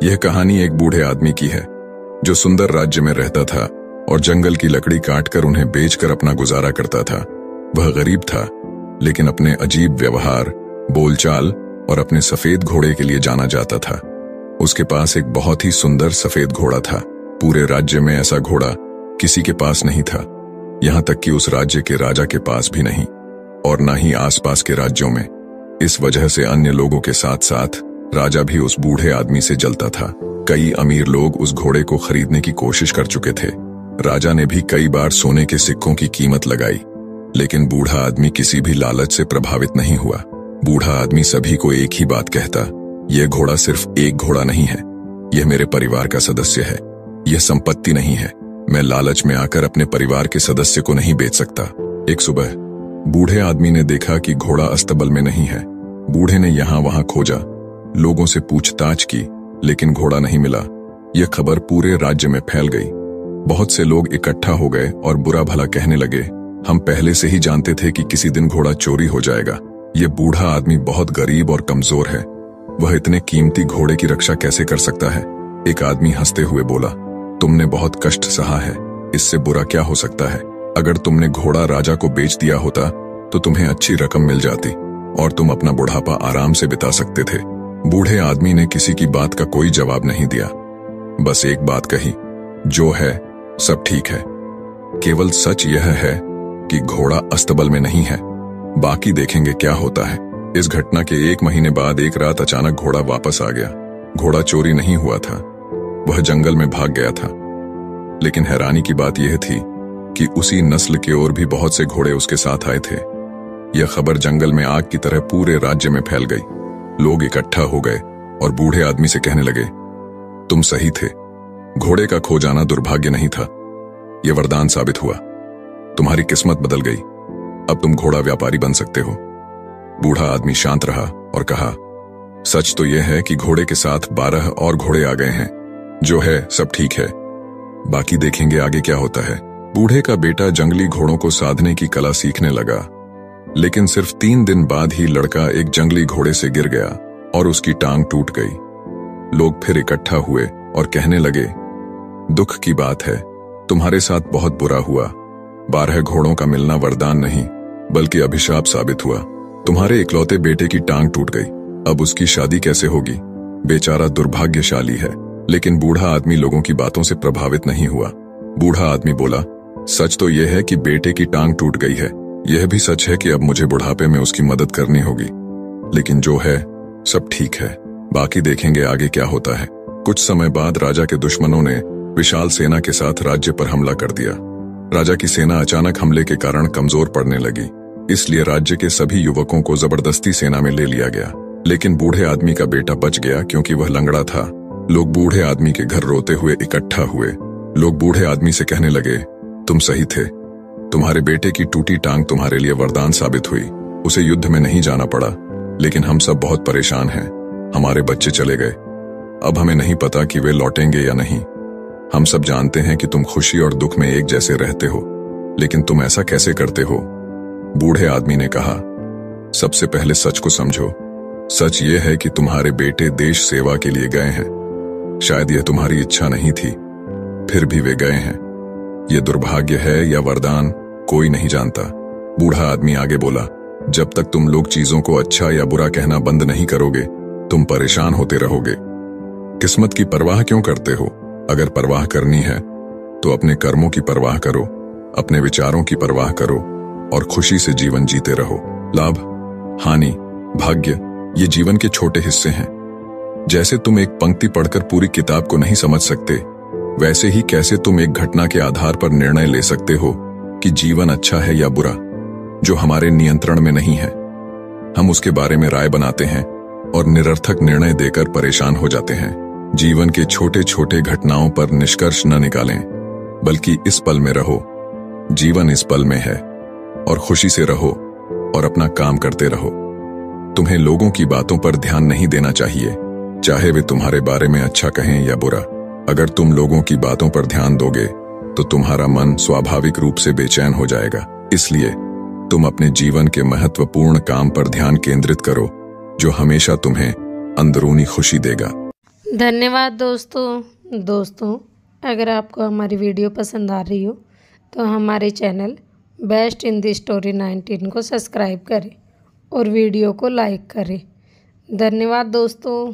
यह कहानी एक बूढ़े आदमी की है जो सुंदर राज्य में रहता था और जंगल की लकड़ी काटकर उन्हें बेचकर अपना गुजारा करता था। वह गरीब था, लेकिन अपने अजीब व्यवहार, बोलचाल और अपने सफेद घोड़े के लिए जाना जाता था। उसके पास एक बहुत ही सुंदर सफेद घोड़ा था। पूरे राज्य में ऐसा घोड़ा किसी के पास नहीं था, यहाँ तक कि उस राज्य के राजा के पास भी नहीं, और न ही आसपास के राज्यों में। इस वजह से अन्य लोगों के साथ साथ राजा भी उस बूढ़े आदमी से जलता था। कई अमीर लोग उस घोड़े को खरीदने की कोशिश कर चुके थे। राजा ने भी कई बार सोने के सिक्कों की कीमत लगाई, लेकिन बूढ़ा आदमी किसी भी लालच से प्रभावित नहीं हुआ। बूढ़ा आदमी सभी को एक ही बात कहता, यह घोड़ा सिर्फ एक घोड़ा नहीं है, यह मेरे परिवार का सदस्य है, यह संपत्ति नहीं है। मैं लालच में आकर अपने परिवार के सदस्य को नहीं बेच सकता। एक सुबह बूढ़े आदमी ने देखा कि घोड़ा अस्तबल में नहीं है। बूढ़े ने यहां वहां खोजा, लोगों से पूछताछ की, लेकिन घोड़ा नहीं मिला। यह खबर पूरे राज्य में फैल गई। बहुत से लोग इकट्ठा हो गए और बुरा भला कहने लगे, हम पहले से ही जानते थे कि किसी दिन घोड़ा चोरी हो जाएगा। यह बूढ़ा आदमी बहुत गरीब और कमजोर है, वह इतने कीमती घोड़े की रक्षा कैसे कर सकता है। एक आदमी हंसते हुए बोला, तुमने बहुत कष्ट सहा है, इससे बुरा क्या हो सकता है। अगर तुमने घोड़ा राजा को बेच दिया होता तो तुम्हें अच्छी रकम मिल जाती और तुम अपना बुढ़ापा आराम से बिता सकते थे। बूढ़े आदमी ने किसी की बात का कोई जवाब नहीं दिया, बस एक बात कही, जो है सब ठीक है। केवल सच यह है कि घोड़ा अस्तबल में नहीं है, बाकी देखेंगे क्या होता है। इस घटना के 1 महीने बाद एक रात अचानक घोड़ा वापस आ गया। घोड़ा चोरी नहीं हुआ था, वह जंगल में भाग गया था। लेकिन हैरानी की बात यह थी कि उसी नस्ल के और भी बहुत से घोड़े उसके साथ आए थे। यह खबर जंगल में आग की तरह पूरे राज्य में फैल गई। लोग इकट्ठा हो गए और बूढ़े आदमी से कहने लगे, तुम सही थे, घोड़े का खो जाना दुर्भाग्य नहीं था, यह वरदान साबित हुआ। तुम्हारी किस्मत बदल गई, अब तुम घोड़ा व्यापारी बन सकते हो। बूढ़ा आदमी शांत रहा और कहा, सच तो यह है कि घोड़े के साथ 12 और घोड़े आ गए हैं, जो है सब ठीक है, बाकी देखेंगे आगे क्या होता है। बूढ़े का बेटा जंगली घोड़ों को साधने की कला सीखने लगा, लेकिन सिर्फ 3 दिन बाद ही लड़का एक जंगली घोड़े से गिर गया और उसकी टांग टूट गई। लोग फिर इकट्ठा हुए और कहने लगे, दुख की बात है, तुम्हारे साथ बहुत बुरा हुआ। 12 घोड़ों का मिलना वरदान नहीं बल्कि अभिशाप साबित हुआ। तुम्हारे इकलौते बेटे की टांग टूट गई, अब उसकी शादी कैसे होगी। बेचारा दुर्भाग्यशाली है। लेकिन बूढ़ा आदमी लोगों की बातों से प्रभावित नहीं हुआ। बूढ़ा आदमी बोला, सच तो यह है कि बेटे की टांग टूट गई है, यह भी सच है कि अब मुझे बुढ़ापे में उसकी मदद करनी होगी, लेकिन जो है सब ठीक है, बाकी देखेंगे आगे क्या होता है। कुछ समय बाद राजा के दुश्मनों ने विशाल सेना के साथ राज्य पर हमला कर दिया। राजा की सेना अचानक हमले के कारण कमजोर पड़ने लगी, इसलिए राज्य के सभी युवकों को जबरदस्ती सेना में ले लिया गया। लेकिन बूढ़े आदमी का बेटा बच गया क्योंकि वह लंगड़ा था। लोग बूढ़े आदमी के घर रोते हुए इकट्ठा हुए। लोग बूढ़े आदमी से कहने लगे, तुम सही थे, तुम्हारे बेटे की टूटी टांग तुम्हारे लिए वरदान साबित हुई। उसे युद्ध में नहीं जाना पड़ा, लेकिन हम सब बहुत परेशान हैं। हमारे बच्चे चले गए, अब हमें नहीं पता कि वे लौटेंगे या नहीं। हम सब जानते हैं कि तुम खुशी और दुख में एक जैसे रहते हो, लेकिन तुम ऐसा कैसे करते हो। बूढ़े आदमी ने कहा, सबसे पहले सच को समझो। सच ये है कि तुम्हारे बेटे देश सेवा के लिए गए हैं। शायद यह तुम्हारी इच्छा नहीं थी, फिर भी वे गए हैं। यह दुर्भाग्य है या वरदान, कोई नहीं जानता। बूढ़ा आदमी आगे बोला, जब तक तुम लोग चीजों को अच्छा या बुरा कहना बंद नहीं करोगे, तुम परेशान होते रहोगे। किस्मत की परवाह क्यों करते हो। अगर परवाह करनी है तो अपने कर्मों की परवाह करो, अपने विचारों की परवाह करो और खुशी से जीवन जीते रहो। लाभ, हानि, भाग्य, ये जीवन के छोटे हिस्से हैं। जैसे तुम एक पंक्ति पढ़कर पूरी किताब को नहीं समझ सकते, वैसे ही कैसे तुम एक घटना के आधार पर निर्णय ले सकते हो कि जीवन अच्छा है या बुरा, जो हमारे नियंत्रण में नहीं है। हम उसके बारे में राय बनाते हैं और निरर्थक निर्णय देकर परेशान हो जाते हैं। जीवन के छोटे छोटे घटनाओं पर निष्कर्ष न निकालें, बल्कि इस पल में रहो। जीवन इस पल में है, और खुशी से रहो और अपना काम करते रहो। तुम्हें लोगों की बातों पर ध्यान नहीं देना चाहिए, चाहे वे तुम्हारे बारे में अच्छा कहें या बुरा। अगर तुम लोगों की बातों पर ध्यान दोगे तो तुम्हारा मन स्वाभाविक रूप से बेचैन हो जाएगा। इसलिए तुम अपने जीवन के महत्वपूर्ण काम पर ध्यान केंद्रित करो, जो हमेशा तुम्हें अंदरूनी खुशी देगा। धन्यवाद दोस्तों, अगर आपको हमारी वीडियो पसंद आ रही हो तो हमारे channel best in the story 19 को सब्सक्राइब करें और वीडियो को लाइक करें। धन्यवाद दोस्तों।